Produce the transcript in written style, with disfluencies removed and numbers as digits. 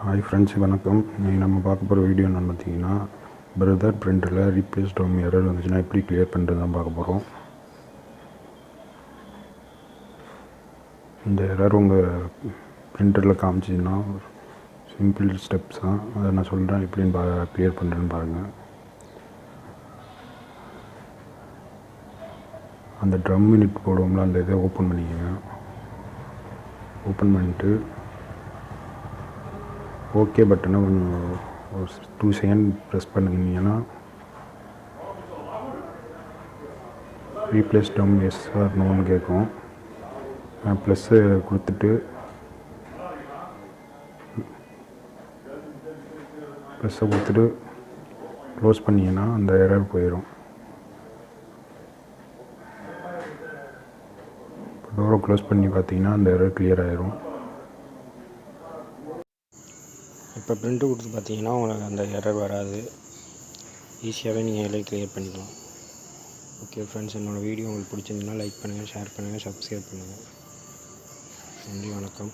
Hi friends, வணக்கம். இன்றைக்கி நம்ம பார்க்க போகிற வீடியோ என்னென்னு பார்த்தீங்கன்னா, பிரதர் பிரிண்டரில் ரீப்ளேஸ் டம் எரர் வந்துச்சுன்னா எப்படி கிளியர் பண்ணுறது தான் பார்க்க போகிறோம். இந்த எரர் உங்கள் பிரிண்டரில் காமிச்சின்னா சிம்பிள் ஸ்டெப்ஸ் தான். அதை நான் சொல்கிறேன் எப்படின்னு கிளியர் பண்ணுறேன்னு பாருங்கள். அந்த ட்ரம் யூனிட் போடுவோம்ல, அந்த இதை ஓப்பன் பண்ணிக்கோங்க. ஓப்பன் பண்ணிட்டு ஓகே பட்டனை கொஞ்சம் ஒரு 2 செகண்ட் ப்ரெஸ் பண்ணிங்கன்னா ரீப்ளேஸ் டம் எஸ் ஆர் நோன்னு கேட்கும். ப்ளஸ்ஸு கொடுத்துட்டு க்ளோஸ் பண்ணிங்கன்னா அந்த எரர் போயிடும். டோரை க்ளோஸ் பண்ணி பார்த்தீங்கன்னா அந்த எரர் கிளியர் ஆகிரும். இப்போ பிரிண்ட்டு கொடுத்து பார்த்தீங்கன்னா உங்களுக்கு அந்த எரர் வராது. ஈஸியாகவே நீங்கள் எல்லாம் கிளியர் பண்ணிக்கலாம். ஓகே ஃப்ரெண்ட்ஸ், என்னோடய வீடியோ உங்களுக்கு பிடிச்சிருந்ததுன்னா லைக் பண்ணுங்கள், ஷேர் பண்ணுங்கள், சப்ஸ்கிரைப் பண்ணுங்கள். நன்றி, வணக்கம்.